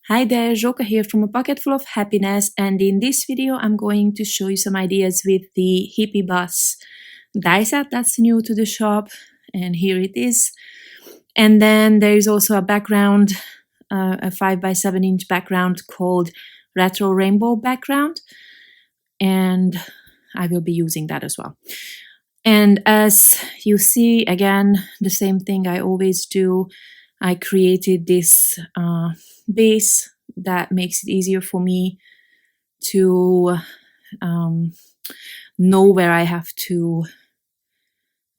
Hi there, Joka here from A Pocket Full of Happiness, and in this video I'm going to show you some ideas with the Hippie Bus Die Set that's new to the shop, and here it is. And then there is also a background, a 5x7-inch background called Retro Rainbow Background, and I will be using that as well. And as you see, again, the same thing I always do, I created this base that makes it easier for me to know where I have to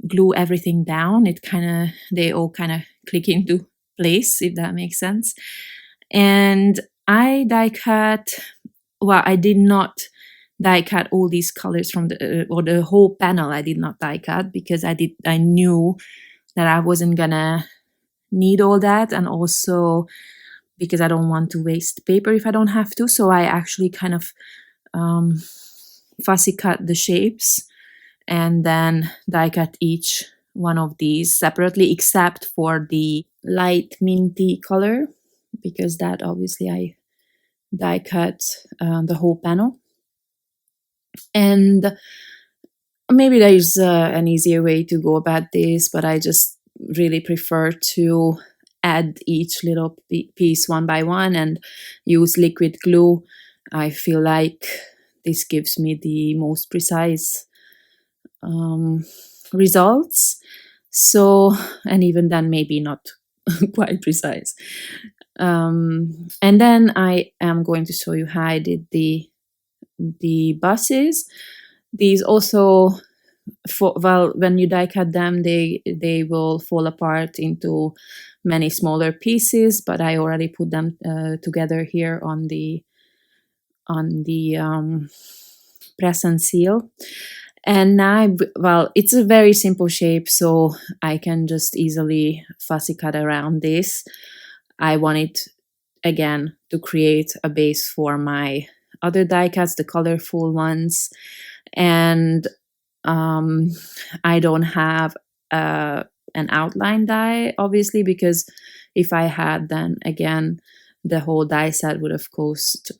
glue everything down. They all kind of click into place, if that makes sense. And I die cut, well, I did not die cut all these colors from the whole panel. I did not die cut because I knew that I wasn't gonna need all that, and also because I don't want to waste paper if I don't have to. So I actually kind of fussy cut the shapes and then die cut each one of these separately, except for the light minty color, because that obviously I die cut the whole panel. And maybe there is an easier way to go about this, but I just really prefer to add each little piece one by one and use liquid glue. I feel like this gives me the most precise results. So, and even then maybe not quite precise. And then I am going to show you how I did the buses. These also, when you die cut them, they will fall apart into many smaller pieces, but I already put them together here on the press and seal. And now, well, it's a very simple shape, so I can just easily fussy cut around this. I wanted, again, to create a base for my other die cuts, the colorful ones, and I don't have an outline die, obviously, because if I had, then again, the whole die set would have cost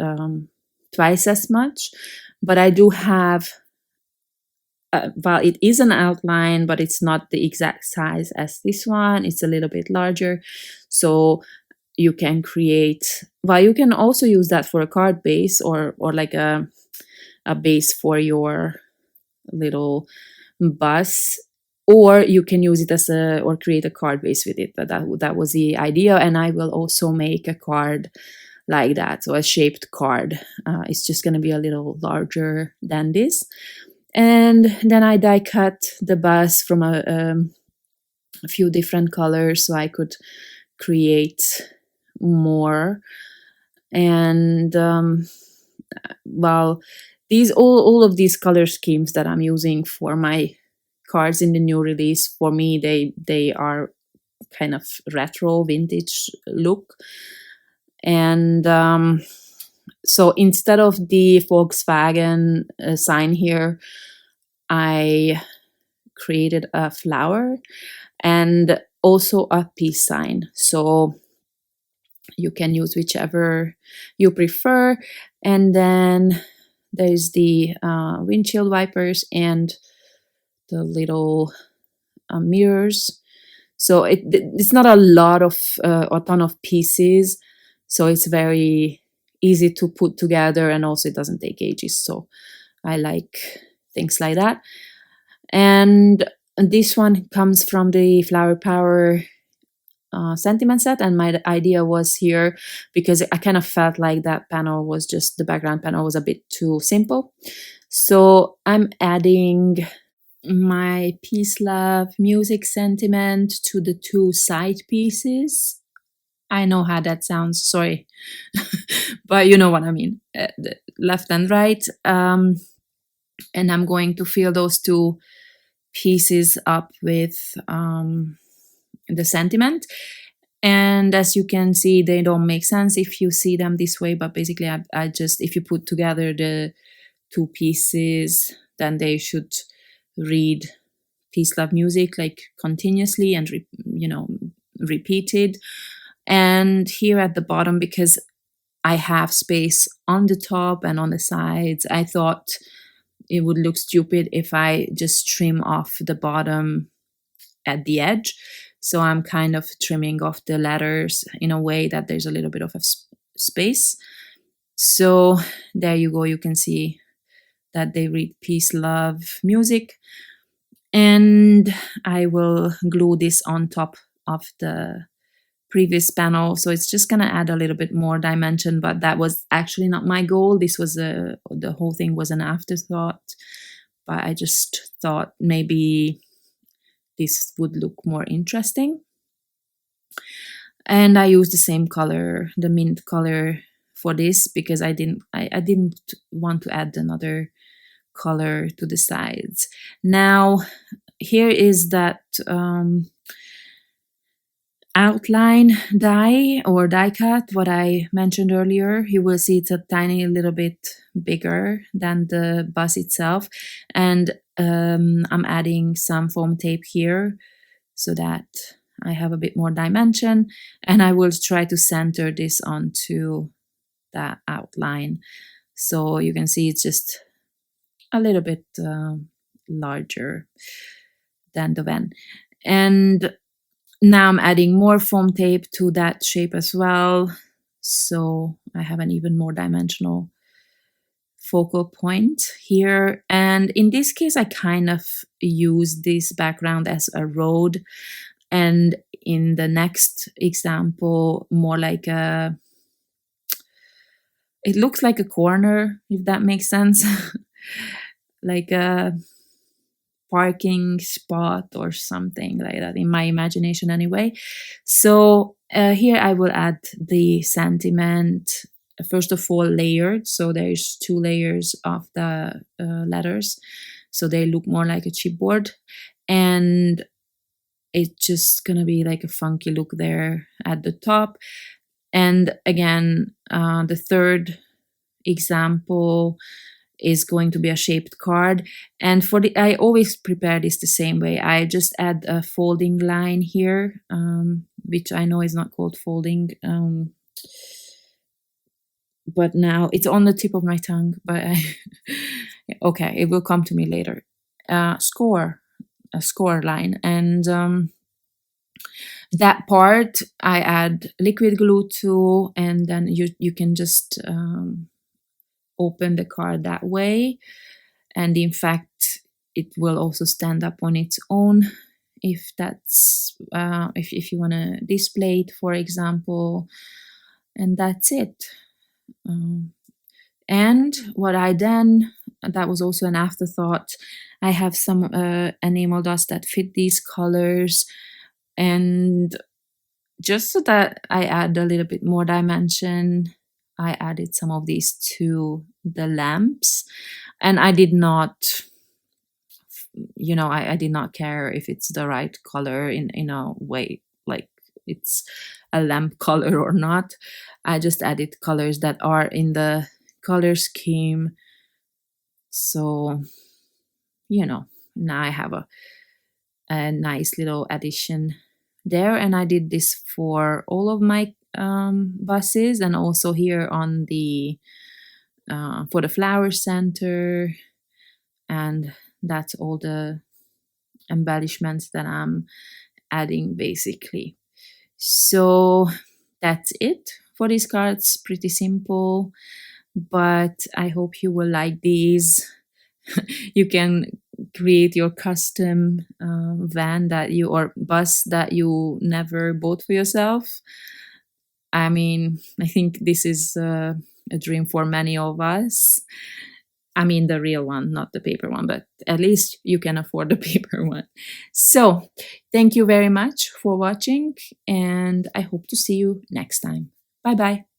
twice as much. But I do have, well, it is an outline, but it's not the exact size as this one. It's a little bit larger. So you can create, well, you can also use that for a card base or like a base for your little bus, or you can use it as or create a card base with it. But that was the idea, and I will also make a card like that, so a shaped card. It's just going to be a little larger than this. And then I die cut the bus from a few different colors so I could create more. And well, these all of these color schemes that I'm using for my cards in the new release, for me they are kind of retro vintage look. And so instead of the Volkswagen sign here, I created a flower and also a peace sign. So you can use whichever you prefer. And then there's the windshield wipers and the little mirrors. So it's not a lot of a ton of pieces, so it's very easy to put together, and also it doesn't take ages. So I like things like that. And this one comes from the Flower Power sentiment set, and my idea was here because I kind of felt like that panel was just, the background panel was a bit too simple. So I'm adding my peace, love, music sentiment to the two side pieces. I know how that sounds, sorry, but you know what I mean, the left and right. And I'm going to fill those two pieces up with the sentiment. And as you can see, they don't make sense if you see them this way, but basically I just, if you put together the two pieces, then they should read peace, love, music like continuously and repeated. And here at the bottom, because I have space on the top and on the sides. I thought it would look stupid if I just trim off the bottom at the edge. So I'm kind of trimming off the letters in a way that there's a little bit of a space. So there you go. You can see that they read peace, love, music. And I will glue this on top of the previous panel. So it's just going to add a little bit more dimension, but that was actually not my goal. This was the whole thing was an afterthought, but I just thought maybe this would look more interesting. And I used the same color, the mint color, for this because I didn't want to add another color to the sides. Now here is that outline die or die cut, what I mentioned earlier. You will see it's a tiny little bit bigger than the bus itself, and I'm adding some foam tape here so that I have a bit more dimension, and I will try to center this onto that outline. So you can see it's just a little bit larger than the van. And now I'm adding more foam tape to that shape as well. So I have an even more dimensional focal point here. And in this case, I kind of use this background as a road. And in the next example, more like a, it looks like a corner, if that makes sense. Like a parking spot or something like that in my imagination anyway. So here I will add the sentiment, first of all layered. So there's 2 layers of the letters. So they look more like a chipboard. And it's just gonna be like a funky look there at the top. And again, the third example is going to be a shaped card. And for the, I always prepare this the same way. I just add a folding line here, which I know is not called folding, but now it's on the tip of my tongue, but okay, it will come to me later. A score line. And that part I add liquid glue to, and then you can just open the card that way. And in fact, it will also stand up on its own if that's if you want to display it, for example. And that's it. And what I then, that was also an afterthought, I have some enamel dust that fit these colors, and just so that I add a little bit more dimension, I added some of these to the lamps. And I did not, I did not care if it's the right color in a way, like it's a lamp color or not. I just added colors that are in the color scheme. So, now I have a nice little addition there. And I did this for all of my buses, and also here on the for the flower center. And that's all the embellishments that I'm adding basically. So that's it for these cards. Pretty simple, but I hope you will like these. You can create your custom van that you, or bus that you never bought for yourself. I mean, I think this is a dream for many of us. I mean, the real one, not the paper one, but at least you can afford the paper one. So thank you very much for watching, and I hope to see you next time. Bye-bye.